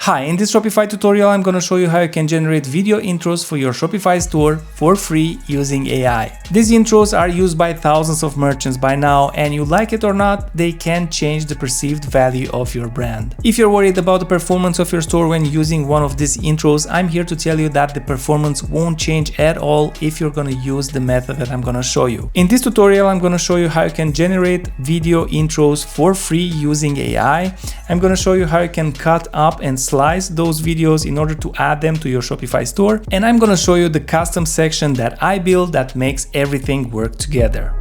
Hi, in this Shopify tutorial, I'm going to show you how you can generate video intros for your Shopify store for free using AI. These intros are used by thousands of merchants by now, and you like it or not, they can change the perceived value of your brand. If you're worried about the performance of your store when using one of these intros, I'm here to tell you that the performance won't change at all if you're going to use the method that I'm going to show you. In this tutorial, I'm going to show you how you can generate video intros for free using AI. I'm going to show you how you can cut up and slice those videos in order to add them to your Shopify store. And I'm going to show you the custom section that I built that makes everything work together.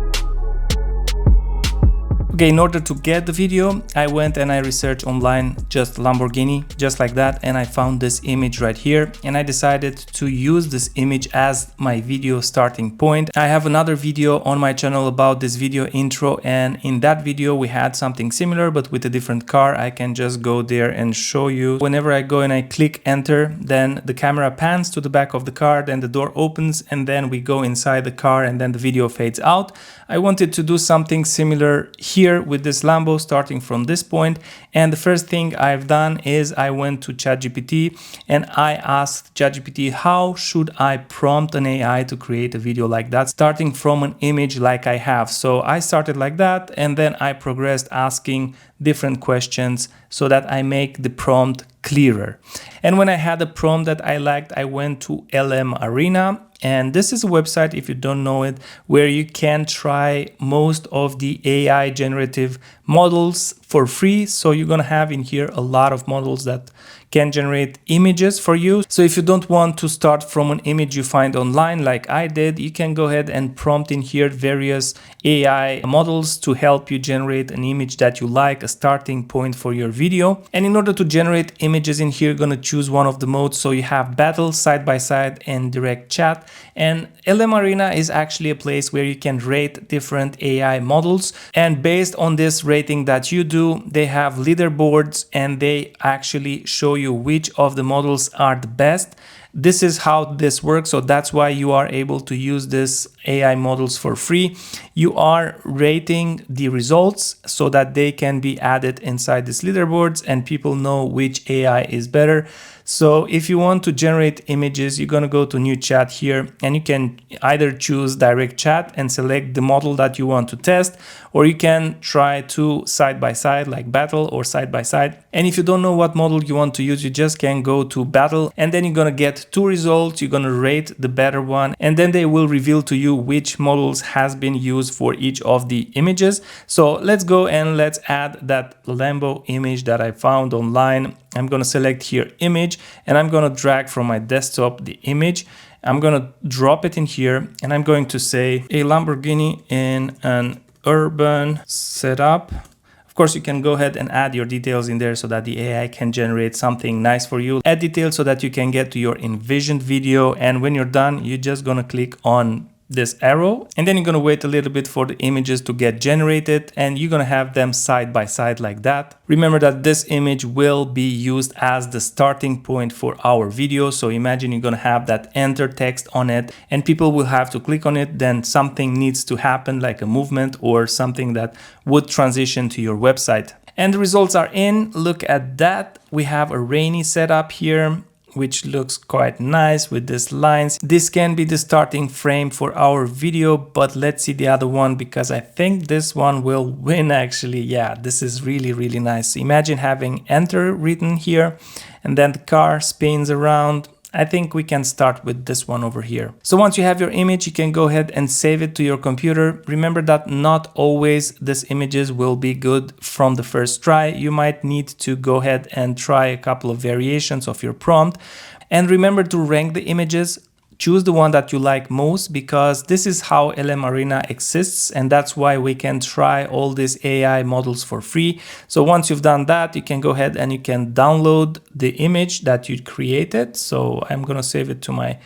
Okay, in order to get the video, I went and I researched online just Lamborghini, just like that, and I found this image right here, and I decided to use this image as my video starting point. I have another video on my channel about this video intro, and in that video we had something similar but with a different car. I can just go there and show you. Whenever I go and I click enter, then the camera pans to the back of the car, then the door opens, and then we go inside the car, and then the video fades out. I wanted to do something similar here with this Lambo starting from this point, and the first thing I've done is I went to ChatGPT and I asked ChatGPT how should I prompt an AI to create a video like that starting from an image like I have. So I started like that, and then I progressed asking different questions so that I make the prompt clearer. And when I had a prompt that I liked, I went to LM Arena. And this is a website, if you don't know it, where you can try most of the AI generative models for free. So you're gonna have in here a lot of models that can generate images for you. So if you don't want to start from an image you find online like I did, you can go ahead and prompt in here various AI models to help you generate an image that you like, a starting point for your video. And in order to generate images in here, you're gonna choose one of the modes. So you have battle, side by side, and direct chat. And LM Arena is actually a place where you can rate different AI models. And based on this rating that you do, they have leaderboards and they actually show you which of the models are the best. This is how this works, so that's why you are able to use this AI models for free. You are rating the results so that they can be added inside these leaderboards and people know which AI is better. So if you want to generate images, you're going to go to new chat here, and you can either choose direct chat and select the model that you want to test, or you can try to side by side like battle or side by side. And if you don't know what model you want to use, you just can go to battle, and then you're going to get two results. You're going to rate the better one, and then they will reveal to you which models has been used for each of the images. So let's go and let's add that Lambo image that I found online. I'm going to select here image, and I'm going to drag from my desktop the image. I'm going to drop it in here, and I'm going to say a Lamborghini in an urban setup. Of course, you can go ahead and add your details in there so that the AI can generate something nice for you. Add details so that you can get to your envisioned video. And when you're done, you're just going to click on this arrow, and then you're going to wait a little bit for the images to get generated, and you're going to have them side by side like that. Remember that this image will be used as the starting point for our video. So imagine you're going to have that enter text on it, and people will have to click on it. Then something needs to happen, like a movement or something that would transition to your website. And the results are in. Look at that. We have a rainy setup here, which looks quite nice with these lines. This can be the starting frame for our video, but let's see the other one because I think this one will win actually. Yeah, this is really, really nice. Imagine having enter written here, and then the car spins around. I think we can start with this one over here. So once you have your image, you can go ahead and save it to your computer. Remember that not always these images will be good from the first try. You might need to go ahead and try a couple of variations of your prompt. And remember to rank the images. Choose the one that you like most, because this is how LM Arena exists, and that's why we can try all these AI models for free. So once you've done that, you can go ahead and you can download the image that you created. So I'm going to save it to my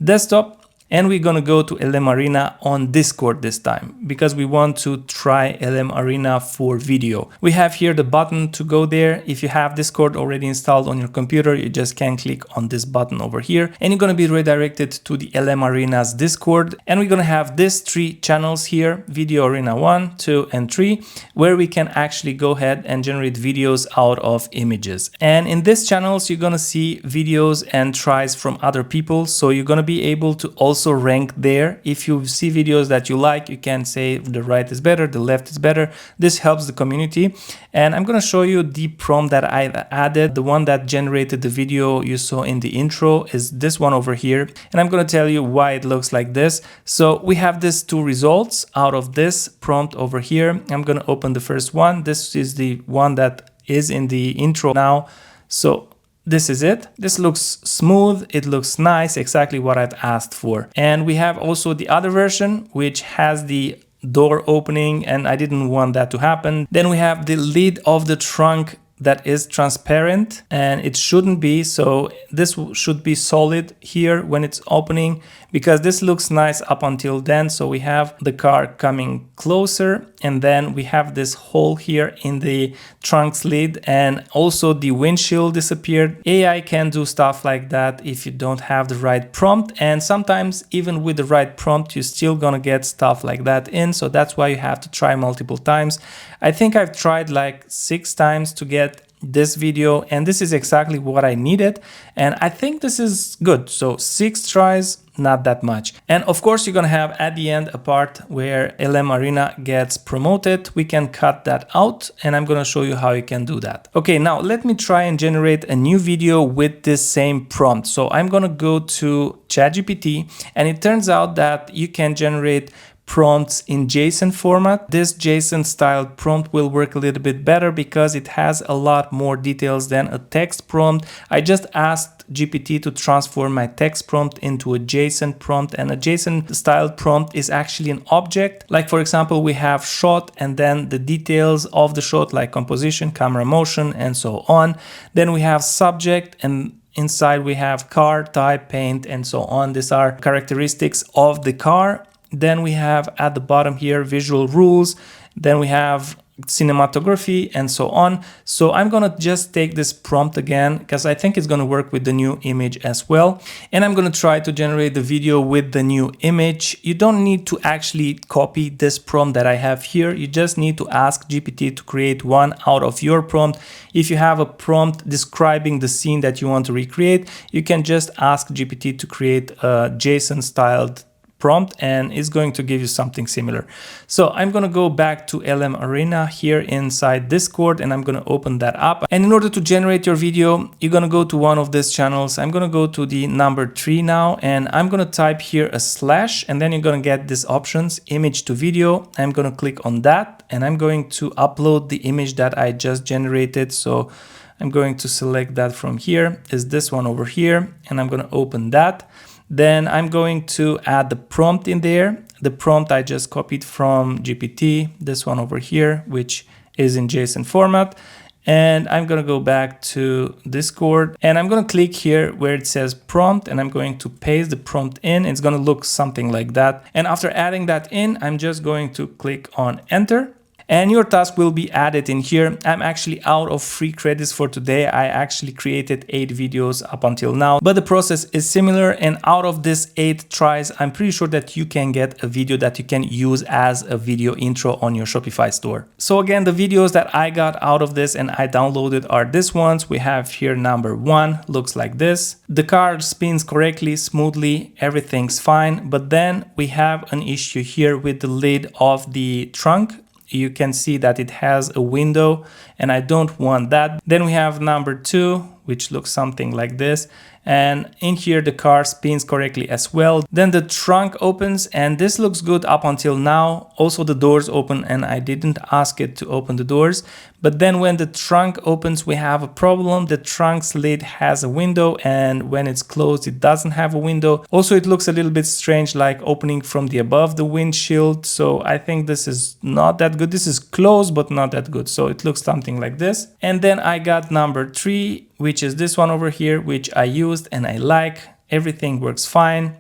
desktop. And we're gonna go to LM Arena on Discord this time because we want to try LM Arena for video. We have here the button to go there. If you have Discord already installed on your computer, you just can click on this button over here and you're gonna be redirected to the LM Arena's Discord. And we're gonna have these 3 channels here, Video Arena 1, 2, and 3, where we can actually go ahead and generate videos out of images. And in these channels, you're gonna see videos and tries from other people. So you're gonna be able to also rank there. If you see videos that you like, you can say the right is better, the left is better. This helps the community. And I'm gonna show you the prompt that I've added. The one that generated the video you saw in the intro is this one over here. And I'm gonna tell you why it looks like this. So we have these 2 results out of this prompt over here. I'm gonna open the first one. This is the one that is in the intro now. So this is it. This looks smooth. It looks nice, exactly what I've asked for. And we have also the other version, which has the door opening, and I didn't want that to happen. Then we have the lid of the trunk that is transparent, and it shouldn't be. So this should be solid here when it's opening, because this looks nice up until then. So we have the car coming closer, and then we have this hole here in the trunk's lid, and also the windshield disappeared. AI can do stuff like that if you don't have the right prompt, and sometimes even with the right prompt you're still gonna get stuff like that in. So that's why you have to try multiple times. I think I've tried like 6 times to get this video, and this is exactly what I needed, and I think this is good. So 6 tries, not that much. And of course you're gonna have at the end a part where LM Arena gets promoted. We can cut that out, and I'm gonna show you how you can do that. Okay, now let me try and generate a new video with this same prompt. So I'm gonna go to ChatGPT, and it turns out that you can generate prompts in JSON format. This JSON style prompt will work a little bit better because it has a lot more details than a text prompt. I just asked GPT to transform my text prompt into a JSON prompt, and a JSON style prompt is actually an object. Like for example, we have shot and then the details of the shot like composition, camera motion, and so on. Then we have subject, and inside we have car, type, paint, and so on. These are characteristics of the car. Then we have at the bottom here visual rules, then we have cinematography, and so on. So I'm gonna just take this prompt again because I think it's gonna work with the new image as well. And I'm gonna try to generate the video with the new image. You don't need to actually copy this prompt that I have here. You just need to ask GPT to create one out of your prompt. If you have a prompt describing the scene that you want to recreate, you can just ask GPT to create a JSON styled prompt, and it's going to give you something similar. So I'm going to go back to LM Arena here inside Discord, and I'm going to open that up. And in order to generate your video, you're going to go to one of these channels. I'm going to go to the number 3 now, and I'm going to type here a slash, and then you're going to get these options, image to video. I'm going to click on that, and I'm going to upload the image that I just generated. So I'm going to select that from here, is this one over here, and I'm going to open that. Then I'm going to add the prompt in there. The prompt I just copied from GPT, this one over here, which is in JSON format. And I'm going to go back to Discord, and I'm going to click here where it says prompt, and I'm going to paste the prompt in. It's going to look something like that. And after adding that in, I'm just going to click on enter. And your task will be added in here. I'm actually out of free credits for today. I actually created 8 videos up until now, but the process is similar. And out of this 8 tries, I'm pretty sure that you can get a video that you can use as a video intro on your Shopify store. So again, the videos that I got out of this and I downloaded are this ones. We have here number 1, looks like this. The car spins correctly, smoothly, everything's fine. But then we have an issue here with the lid of the trunk. You can see that it has a window, and I don't want that. Then we have number 2, which looks something like this. And in here, the car spins correctly as well. Then the trunk opens, and this looks good up until now. Also the doors open, and I didn't ask it to open the doors. But then when the trunk opens, we have a problem. The trunk's lid has a window, and when it's closed, it doesn't have a window. Also, it looks a little bit strange, like opening from the above the windshield. So I think this is not that good. This is close, but not that good. So it looks something like this. And then I got number 3, which is this one over here, which I used and I like. Everything works fine.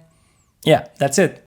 Yeah, that's it.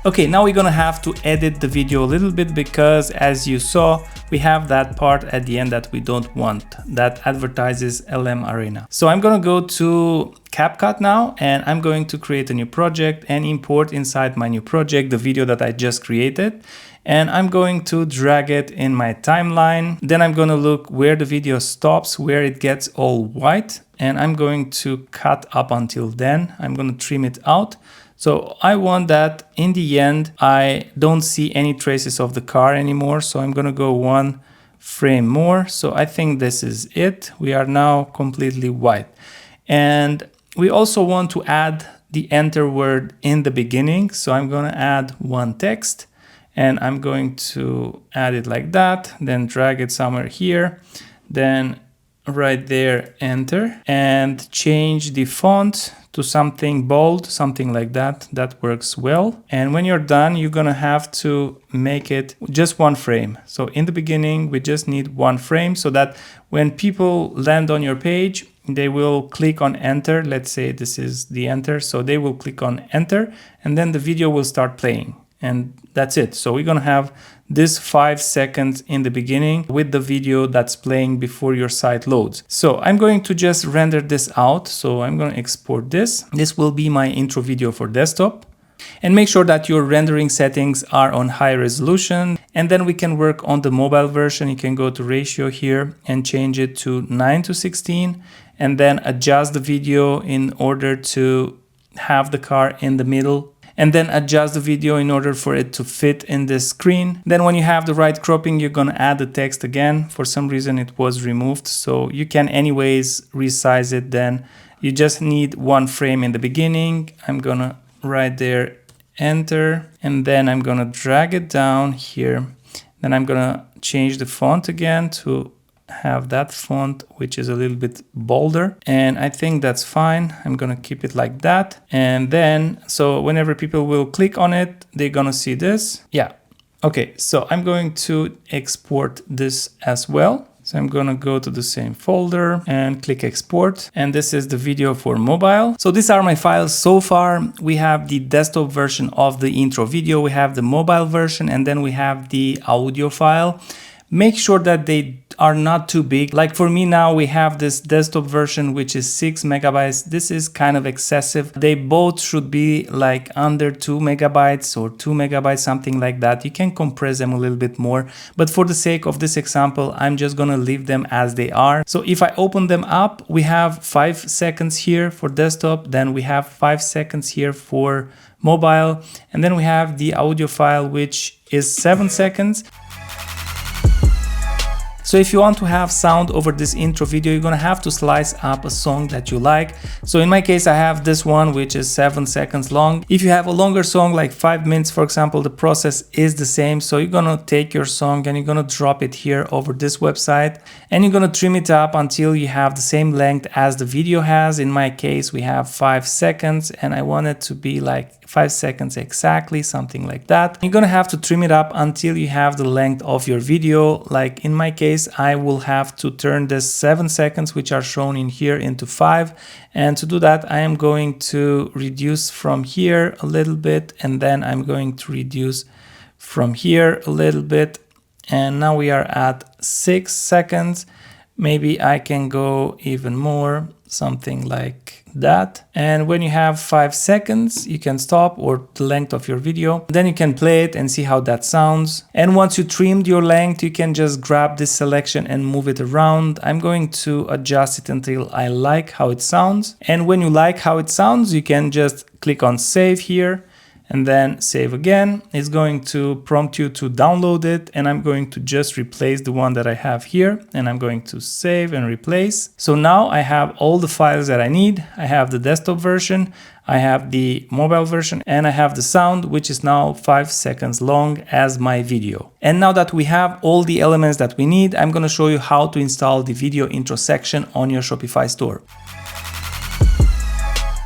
Okay, now we're gonna have to edit the video a little bit because as you saw, we have that part at the end that we don't want, that advertises LM Arena. So I'm gonna go to CapCut now and I'm going to create a new project and import inside my new project the video that I just created. And I'm going to drag it in my timeline. Then I'm gonna look where the video stops, where it gets all white. And I'm going to cut up until then. I'm gonna trim it out. So I want that in the end, I don't see any traces of the car anymore. So I'm gonna go one frame more. So I think this is it. We are now completely white. And we also want to add the enter word in the beginning. So I'm gonna add one text and I'm going to add it like that, then drag it somewhere here, then right there, enter, and change the font to something bold, something like that. That works well. And when you're done, you're gonna have to make it just one frame. So in the beginning, we just need one frame so that when people land on your page, they will click on enter. Let's say this is the enter. So they will click on enter and then the video will start playing. And that's it. So we're gonna have this 5 seconds in the beginning with the video that's playing before your site loads. So I'm going to just render this out. So I'm going to export this. This will be my intro video for desktop. And make sure that your rendering settings are on high resolution. And then we can work on the mobile version. You can go to ratio here and change it to 9:16 and then adjust the video in order to have the car in the middle. And then adjust the video in order for it to fit in the screen. Then when you have the right cropping, you're gonna add the text again. For some reason it was removed, so you can anyways resize it. Then you just need one frame in the beginning. I'm gonna right there, enter, and then I'm gonna drag it down here. Then I'm gonna change the font again to have that font, which is a little bit bolder, and I think that's fine. I'm gonna keep it like that. And then, so whenever people will click on it, they're gonna see this. Yeah. Okay, so I'm going to export this as well. So I'm gonna go to the same folder and click export. And this is the video for mobile. So these are my files so far. We have the desktop version of the intro video. We have the mobile version, and then we have the audio file. Make sure that they are not too big. Like for me now, we have this desktop version, which is 6 megabytes. This is kind of excessive. They both should be like under 2 megabytes or 2 megabytes, something like that. You can compress them a little bit more, but for the sake of this example, I'm just gonna leave them as they are. So if I open them up, we have 5 seconds here for desktop, then we have 5 seconds here for mobile, and then we have the audio file, which is 7 seconds. So if you want to have sound over this intro video, you're gonna have to slice up a song that you like. So in my case, I have this one, which is 7 seconds long. If you have a longer song, like 5 minutes, for example, the process is the same. So you're gonna take your song and you're gonna drop it here over this website, and you're gonna trim it up until you have the same length as the video has. In my case, we have 5 seconds, and I want it to be like 5 seconds exactly, something like that. You're gonna have to trim it up until you have the length of your video. Like in my case, I will have to turn this 7 seconds, which are shown in here, into 5. And to do that, I am going to reduce from here a little bit, and then I'm going to reduce from here a little bit. And now we are at 6 seconds. Maybe I can go even more, something like that. And when you have 5 seconds, you can stop, or the length of your video. Then you can play it and see how that sounds. And once you trimmed your length, you can just grab this selection and move it around. I'm going to adjust it until I like how it sounds. And when you like how it sounds, you can just click on save here and then save again. It's going to prompt you to download it, and I'm going to just replace the one that I have here, and I'm going to save and replace. So now I have all the files that I need. I have the desktop version, I have the mobile version, and I have the sound, which is now 5 seconds long as my video. And now that we have all the elements that we need, I'm gonna show you how to install the video intro section on your Shopify store.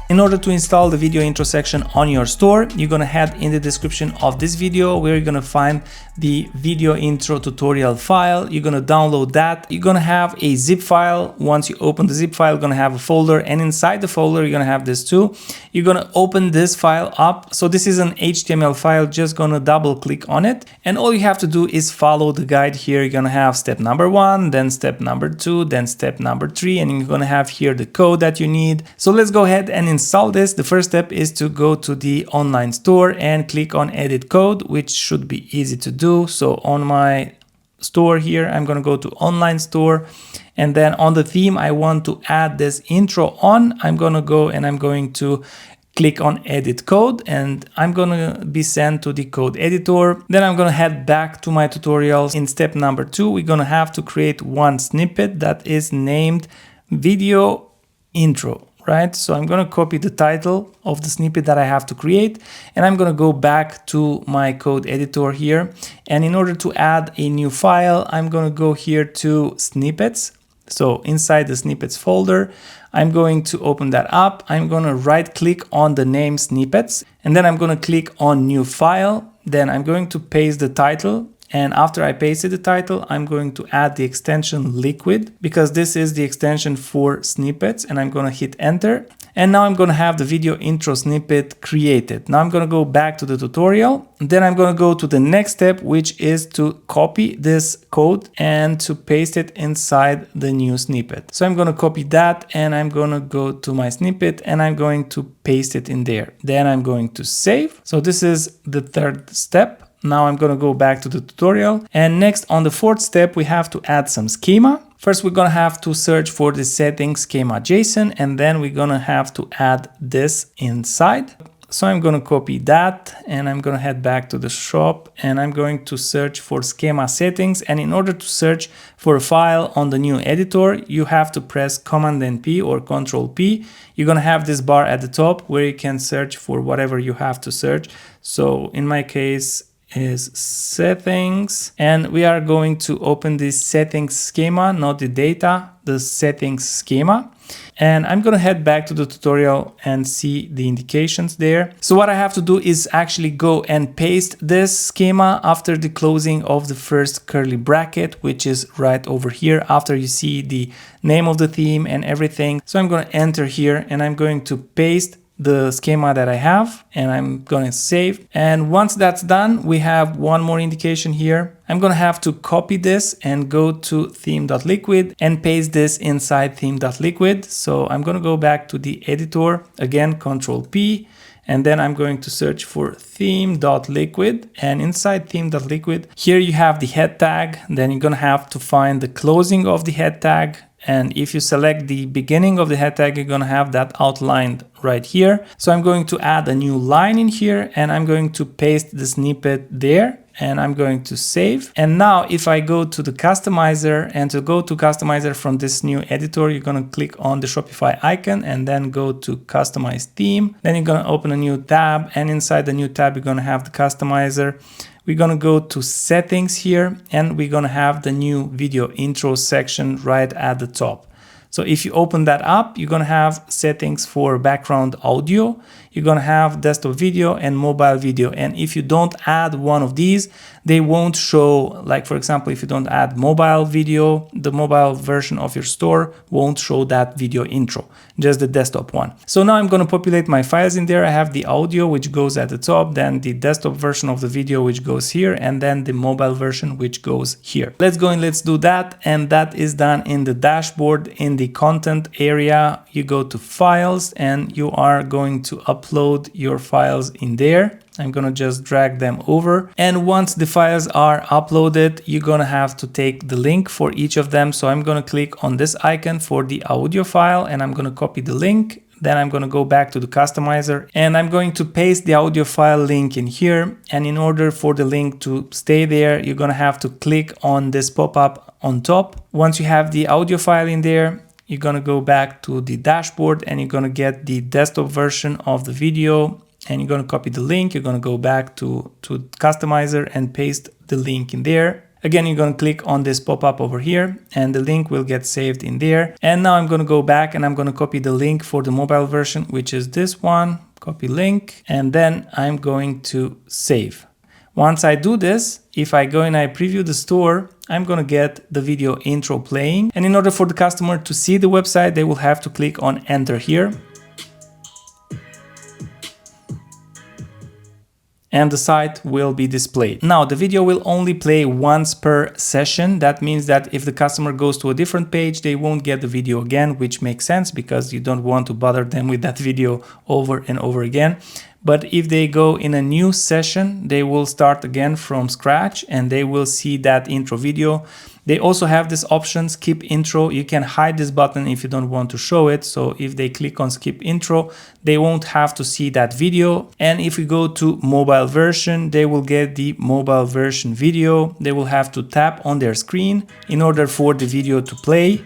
In order to install the video intro section on your store, you're gonna head in the description of this video where you're gonna find the video intro tutorial file. You're gonna download that. You're gonna have a zip file. Once you open the zip file, you're gonna have a folder, and inside the folder, you're gonna have this too. You're gonna open this file up. So this is an HTML file, just gonna double click on it. And all you have to do is follow the guide here. You're gonna have step number 1, then step number 2, then step number 3, and you're gonna have here the code that you need. So let's go ahead and install this. The first step is to go to the online store and click on edit code, which should be easy to do. So on my store here, I'm going to go to online store, and then on the theme, I want to add this intro on. I'm going to go and I'm going to click on edit code, and I'm going to be sent to the code editor. Then I'm going to head back to my tutorials. In step number 2, we're going to have to create one snippet that is named video intro. Right? So I'm going to copy the title of the snippet that I have to create, and I'm going to go back to my code editor here. And in order to add a new file, I'm going to go here to snippets. So inside the snippets folder, I'm going to open that up. I'm going to right click on the name snippets, and then I'm going to click on new file. Then I'm going to paste the title. And after I pasted the title, I'm going to add the extension liquid, because this is the extension for snippets, and I'm going to hit enter. And now I'm going to have the video intro snippet created. Now I'm going to go back to the tutorial. Then I'm going to go to the next step, which is to copy this code and to paste it inside the new snippet. So I'm going to copy that, and I'm going to go to my snippet, and I'm going to paste it in there. Then I'm going to save. So this is the third step. Now I'm going to go back to the tutorial, and next on the fourth step, we have to add some schema. First, we're going to have to search for the settings schema JSON, and then we're going to have to add this inside. So I'm going to copy that, and I'm going to head back to the shop, and I'm going to search for schema settings. And in order to search for a file on the new editor, you have to press Command and P or Control P. You're going to have this bar at the top where you can search for whatever you have to search. So in my case, is settings, and we are going to open this settings schema, not the data, the settings schema. And I'm going to head back to the tutorial and see the indications there. So what I have to do is actually go and paste this schema after the closing of the first curly bracket, which is right over here after you see the name of the theme and everything. So I'm going to enter here, and I'm going to paste the schema that I have, and I'm going to save. And once that's done, we have one more indication here. I'm going to have to copy this and go to theme.liquid and paste this inside theme.liquid. So I'm going to go back to the editor, again, Control P, and then I'm going to search for theme.liquid, and inside theme.liquid, here you have the head tag. Then you're going to have to find the closing of the head tag. And if you select the beginning of the head tag, you're going to have that outlined right here. So I'm going to add a new line in here, and I'm going to paste the snippet there, and I'm going to save. And now if I go to the customizer, and to go to customizer from this new editor, you're going to click on the Shopify icon and then go to customize theme. Then you're going to open a new tab, and inside the new tab, you're going to have the customizer. We're going to go to settings here, and we're going to have the new video intro section right at the top. So if you open that up, you're going to have settings for background audio. You're going to have desktop video and mobile video. And if you don't add one of these, they won't show. Like, for example, if you don't add mobile video, the mobile version of your store won't show that video intro, just the desktop one. So now I'm going to populate my files in there. I have the audio, which goes at the top, then the desktop version of the video, which goes here, and then the mobile version, which goes here. Let's go and let's do that. And that is done in the dashboard. In the content area, you go to files, and you are going to upload your files in there. I'm gonna just drag them over. And once the files are uploaded, you're gonna have to take the link for each of them. So I'm gonna click on this icon for the audio file, and I'm gonna copy the link. Then I'm going to go back to the customizer, and I'm going to paste the audio file link in here. And in order for the link to stay there, you're going to have to click on this pop-up on top. Once you have the audio file in there, you're going to go back to the dashboard, and you're going to get the desktop version of the video, and you're going to copy the link. You're going to go back to customizer and paste the link in there. Again, you're going to click on this pop-up over here and the link will get saved in there. And now I'm going to go back and I'm going to copy the link for the mobile version, which is this one. Copy link, and then I'm going to save. Once I do this, if I go and I preview the store, I'm going to get the video intro playing. And in order for the customer to see the website, they will have to click on enter here. And the site will be displayed. Now the video will only play once per session. That means that if the customer goes to a different page, they won't get the video again, which makes sense because you don't want to bother them with that video over and over again. But if they go in a new session, they will start again from scratch and they will see that intro video. They also have this option, skip intro. You can hide this button if you don't want to show it. So if they click on skip intro, they won't have to see that video. And if we go to mobile version, they will get the mobile version video. They will have to tap on their screen in order for the video to play.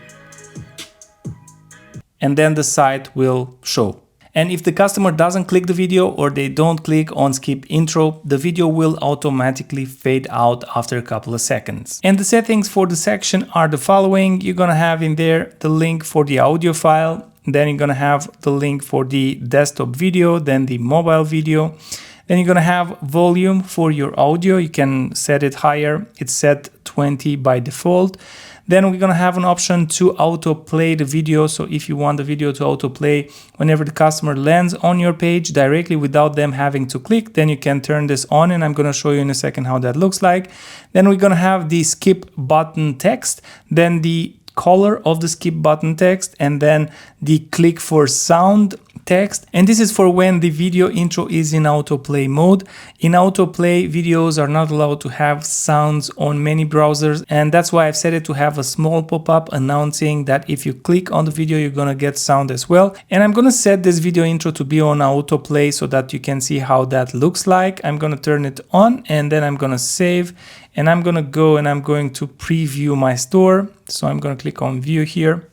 And then the site will show. And if the customer doesn't click the video or they don't click on skip intro, the video will automatically fade out after a couple of seconds. And the settings for the section are the following. You're gonna have in there the link for the audio file, then you're gonna have the link for the desktop video, then the mobile video. Then you're gonna have volume for your audio. You can set it higher. It's set 20 by default. Then we're gonna have an option to autoplay the video. So if you want the video to autoplay whenever the customer lands on your page directly without them having to click, then you can turn this on, and I'm gonna show you in a second how that looks like. Then we're gonna have the skip button text, then the color of the skip button text, and then the click for sound text. And this is for when the video intro is in autoplay mode. In autoplay, videos are not allowed to have sounds on many browsers, and that's why I've set it to have a small pop-up announcing that if you click on the video, you're gonna get sound as well. And I'm gonna set this video intro to be on autoplay so that you can see how that looks like. I'm gonna turn it on and then I'm gonna save, and I'm gonna go and I'm going to preview my store. So I'm gonna click on view here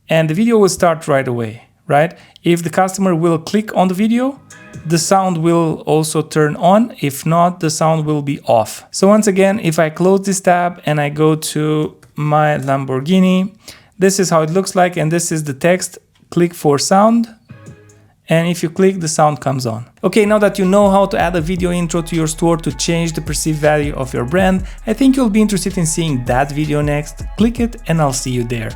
and the video will start right away, right? If the customer will click on the video, the sound will also turn on. If not, the sound will be off. So once again, if I close this tab and I go to my Lamborghini, this is how it looks like, and this is the text, click for sound. And if you click, the sound comes on. Okay, now that you know how to add a video intro to your store to change the perceived value of your brand, I think you'll be interested in seeing that video next. Click it and I'll see you there.